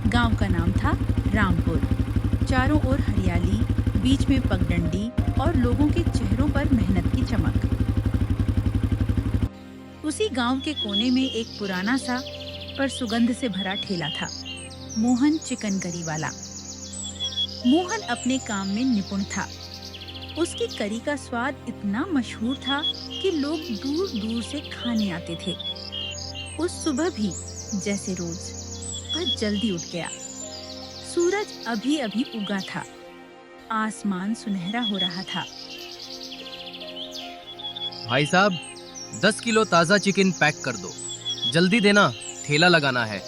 गांव का नाम था रामपुर। चारों ओर हरियाली, बीच में पगडंडी और लोगों के चेहरों पर मेहनत की चमक। उसी गांव के कोने में एक पुराना सा पर सुगंध से भरा ठेला था, मोहन चिकन करी वाला। मोहन अपने काम में निपुण था। उसकी करी का स्वाद इतना मशहूर था कि लोग दूर दूर से खाने आते थे। उस सुबह भी जैसे रोज वह जल्दी उठ गया। सूरज अभी अभी उगा था, आसमान सुनहरा हो रहा था। भाई साहब, 10 किलो ताजा चिकन पैक कर दो। जल्दी देना, ठेला लगाना है।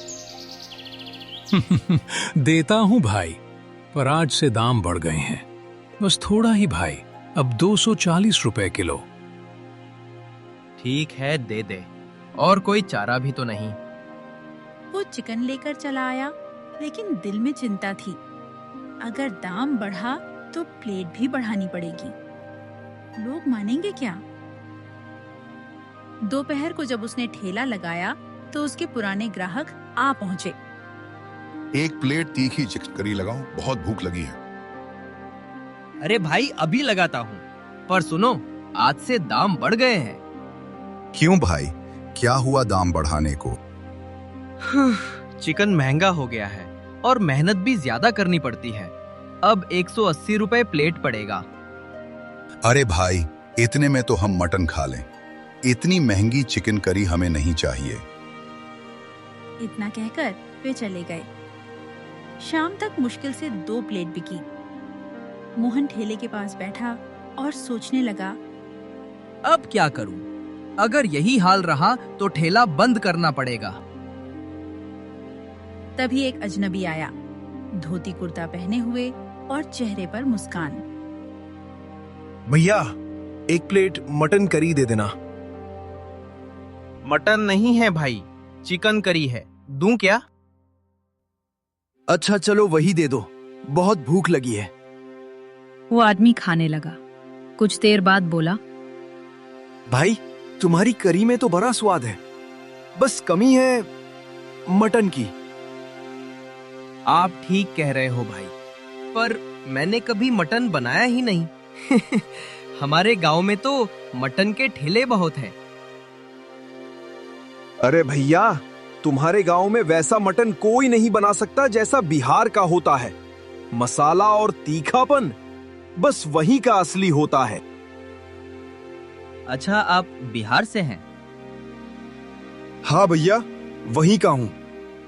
देता हूं भाई, पर आज से दाम बढ़ गए हैं। बस थोड़ा ही भाई, अब 240 रुपए किलो। ठीक है, दे दे। और कोई चारा भी तो नहीं। वो चिकन लेकर चला आया, लेकिन दिल में चिंता थी। अगर दाम बढ़ा तो प्लेट भी बढ़ानी पड़ेगी। लोग मानेंगे क्या? दोपहर को जब उसने ठेला लगाया तो उसके पुराने ग्राहक आ पहुंचे। एक प्लेट तीखी चिकन करी लगाओ, बहुत भूख लगी है। अरे भाई, अभी लगाता हूँ। पर सुनो, आज से दाम बढ़ गए हैं। क्यों भाई, क्या हुआ दाम बढ़ाने को? चिकन महंगा हो गया है और मेहनत भी ज्यादा करनी पड़ती है। अब 180 रुपए प्लेट पड़ेगा। अरे भाई, इतने में तो हम मटन खा लें। इतनी महंगी चिकन करी हमें नहीं चाहिए। इतना कहकर वे चले गए। शाम तक मुश्किल से 2 प्लेट बिकी। मोहन ठेले के पास बैठा और सोचने लगा, अब क्या करूं? अगर यही हाल रहा तो ठेला बंद करना पड़ेगा। तभी एक अजनबी आया, धोती कुर्ता पहने हुए और चेहरे पर मुस्कान। भैया, एक प्लेट मटन करी दे देना। मटन नहीं है भाई, चिकन करी है। दूं क्या? अच्छा चलो वही दे दो, बहुत भूख लगी है। वो आदमी खाने लगा। कुछ देर बाद बोला, भाई, तुम्हारी करी में तो बड़ा स्वाद है, बस कमी है मटन की। आप ठीक कह रहे हो भाई, पर मैंने कभी मटन बनाया ही नहीं। हमारे गांव में तो मटन के ठेले बहुत हैं। अरे भैया, तुम्हारे गांव में वैसा मटन कोई नहीं बना सकता जैसा बिहार का होता है। मसाला और तीखापन बस वहीं का असली होता है। अच्छा, आप बिहार से हैं? हाँ भैया, वहीं का हूं।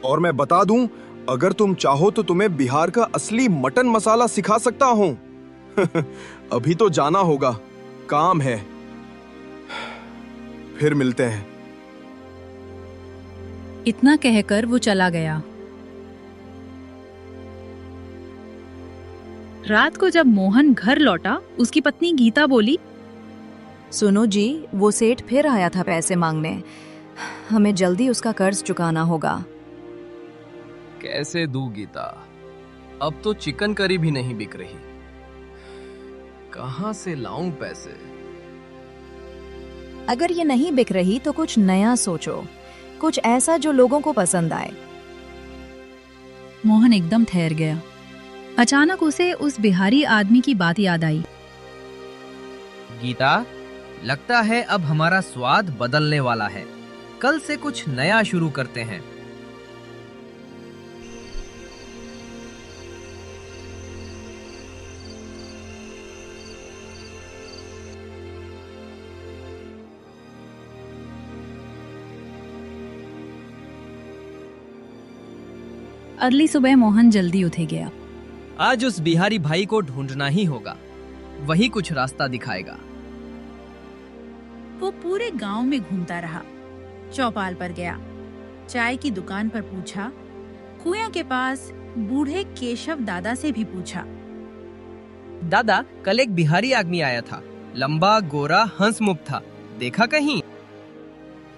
और मैं बता दूं, अगर तुम चाहो तो तुम्हें बिहार का असली मटन मसाला सिखा सकता हूं। अभी तो जाना होगा, काम है। फिर मिलते हैं। इतना कहकर वो चला गया। रात को जब मोहन घर लौटा, उसकी पत्नी गीता बोली, सुनो जी, वो सेठ फिर आया था पैसे मांगने। हमें जल्दी उसका कर्ज चुकाना होगा। कैसे दूं गीता? अब तो चिकन करी भी नहीं बिक रही। कहां से लाऊं पैसे? अगर ये नहीं बिक रही तो कुछ नया सोचो, कुछ ऐसा जो लोगों को पसंद आए। मोहन एकदम ठहर गया। अचानक उसे उस बिहारी आदमी की बात याद आई। गीता, लगता है अब हमारा स्वाद बदलने वाला है। कल से कुछ नया शुरू करते हैं। अगली सुबह मोहन जल्दी उठ गया। आज उस बिहारी भाई को ढूंढना ही होगा, वही कुछ रास्ता दिखाएगा। वो पूरे गांव में घूमता रहा। चौपाल पर गया, चाय की दुकान पर पूछा, कुएं के पास बूढ़े केशव दादा से भी पूछा। दादा, कल एक बिहारी आदमी आया था, लंबा गोरा हंसमुख था, देखा कहीं?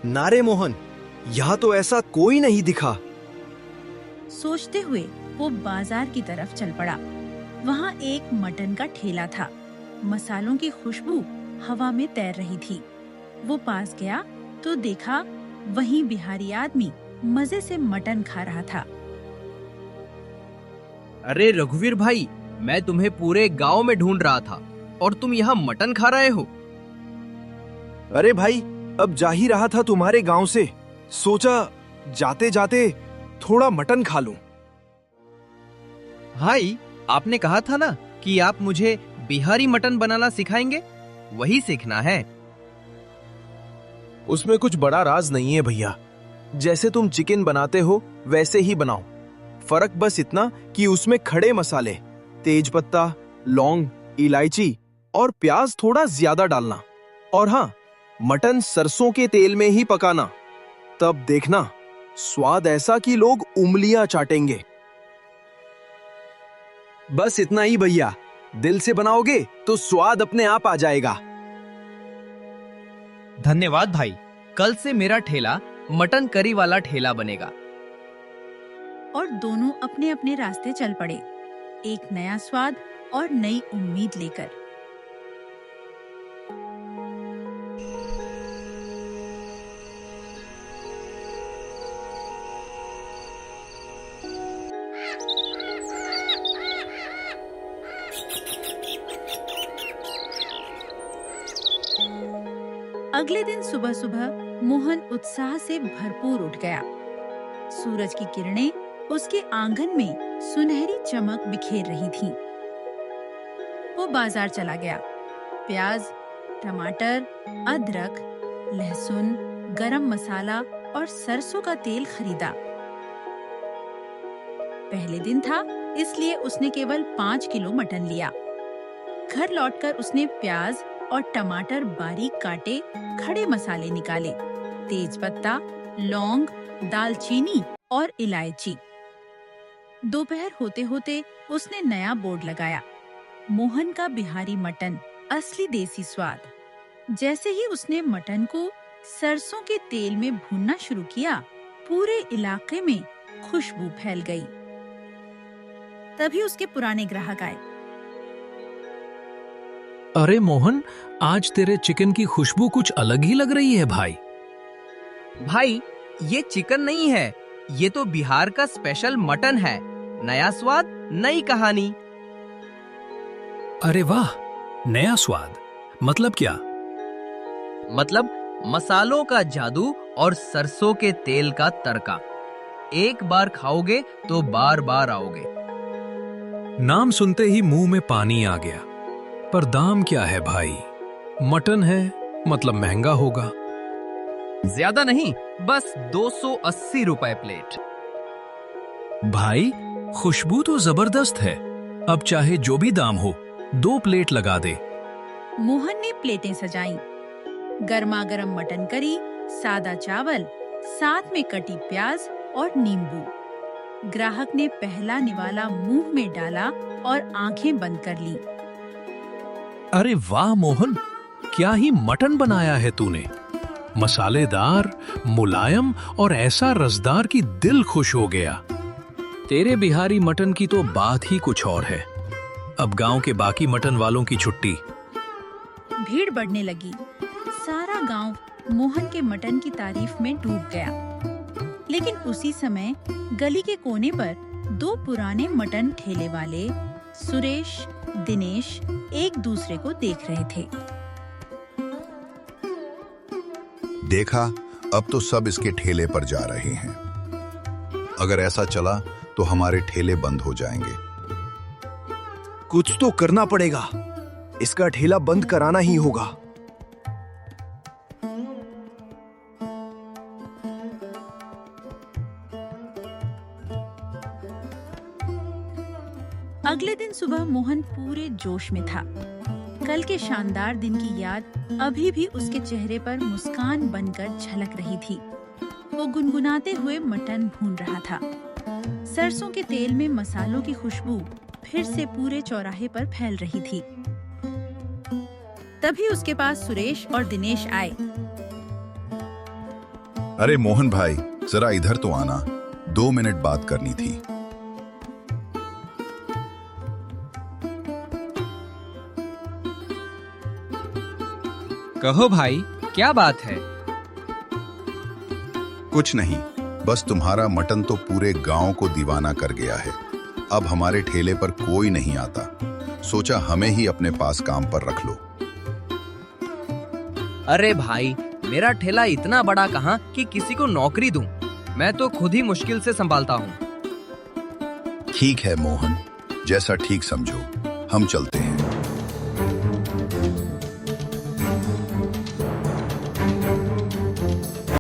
नारे मोहन, यहाँ तो ऐसा कोई नहीं दिखा। सोचते हुए वो बाजार की तरफ चल पड़ा। वहाँ एक मटन का ठेला था। मसालों की खुशबू हवा में तैर रही थी। वो पास गया तो देखा वहीं बिहारी आदमी मजे से मटन खा रहा था। अरे रघुवीर भाई, मैं तुम्हें पूरे गांव में ढूंढ रहा था और तुम यहाँ मटन खा रहे हो। अरे भाई, अब जा ही रहा था तुम्हारे गांव से, सोचा जाते जाते थोड़ा मटन खा लूं। भाई, आपने कहा था ना कि आप मुझे बिहारी मटन बनाना सिखाएंगे, वही सीखना है। उसमें कुछ बड़ा राज नहीं है भैया, जैसे तुम चिकन बनाते हो वैसे ही बनाओ। फर्क बस इतना कि उसमें खड़े मसाले, तेज पत्ता, लौंग, इलायची और प्याज थोड़ा ज्यादा डालना। और हाँ, मटन सरसों के तेल में ही पकाना, तब देखना स्वाद ऐसा कि लोग उंगलियां चाटेंगे। बस इतना ही भैया, दिल से बनाओगे तो स्वाद अपने आप आ जाएगा। धन्यवाद भाई, कल से मेरा ठेला मटन करी वाला ठेला बनेगा। और दोनों अपने अपने रास्ते चल पड़े, एक नया स्वाद और नई उम्मीद लेकर। अगले दिन सुबह सुबह मोहन उत्साह से भरपूर उठ गया। सूरज की किरणें उसके आंगन में सुनहरी चमक बिखेर रही थीं। वो बाजार चला गया। प्याज, टमाटर, अदरक, लहसुन, गरम मसाला और सरसों का तेल खरीदा। पहले दिन था, इसलिए उसने केवल 5 किलो मटन लिया। घर लौटकर उसने प्याज और टमाटर बारीक काटे, खड़े मसाले निकाले, तेज पत्ता, लौंग, दालचीनी और इलायची। दोपहर होते होते उसने नया बोर्ड लगाया, मोहन का बिहारी मटन, असली देसी स्वाद। जैसे ही उसने मटन को सरसों के तेल में भूनना शुरू किया, पूरे इलाके में खुशबू फैल गई। तभी उसके पुराने ग्राहक आए। अरे मोहन, आज तेरे चिकन की खुशबू कुछ अलग ही लग रही है भाई। भाई, ये चिकन नहीं है, ये तो बिहार का स्पेशल मटन है। नया स्वाद, नई कहानी। अरे वाह, नया स्वाद मतलब क्या? मतलब मसालों का जादू और सरसों के तेल का तड़का। एक बार खाओगे तो बार बार आओगे। नाम सुनते ही मुंह में पानी आ गया। पर दाम क्या है भाई? मटन है मतलब महंगा होगा। ज्यादा नहीं, बस 280 रुपए प्लेट। भाई, खुशबू तो जबरदस्त है। अब चाहे जो भी दाम हो, 2 प्लेट लगा दे। मोहन ने प्लेटें सजाईं। गर्मा गर्म मटन करी, सादा चावल, साथ में कटी प्याज और नींबू। ग्राहक ने पहला निवाला मुंह में डाला और आंखें बंद कर ली। अरे वाह मोहन, क्या ही मटन बनाया है तूने। मसालेदार, मुलायम और ऐसा रसदार कि दिल खुश हो गया। तेरे बिहारी मटन की तो बात ही कुछ और है। अब गांव के बाकी मटन वालों की छुट्टी। भीड़ बढ़ने लगी। सारा गांव मोहन के मटन की तारीफ में डूब गया। लेकिन उसी समय गली के कोने पर 2 पुराने मटन ठेले वाले, सुरेश, दिनेश, एक दूसरे को देख रहे थे। देखा, अब तो सब इसके ठेले पर जा रहे हैं। अगर ऐसा चला तो हमारे ठेले बंद हो जाएंगे। कुछ तो करना पड़ेगा, इसका ठेला बंद कराना ही होगा। अगले दिन सुबह मोहन पूरे जोश में था। कल के शानदार दिन की याद अभी भी उसके चेहरे पर मुस्कान बनकर झलक रही थी। वो गुनगुनाते हुए मटन भून रहा था। सरसों के तेल में मसालों की खुशबू फिर से पूरे चौराहे पर फैल रही थी। तभी उसके पास सुरेश और दिनेश आए। अरे मोहन भाई, जरा इधर तो आना, 2 मिनट बात करनी थी। कहो भाई, क्या बात है? कुछ नहीं, बस तुम्हारा मटन तो पूरे गांव को दीवाना कर गया है। अब हमारे ठेले पर कोई नहीं आता, सोचा हमें ही अपने पास काम पर रख लो। अरे भाई, मेरा ठेला इतना बड़ा कहाँ कि किसी को नौकरी दूं। मैं तो खुद ही मुश्किल से संभालता हूँ। ठीक है मोहन, जैसा ठीक समझो, हम चलते हैं।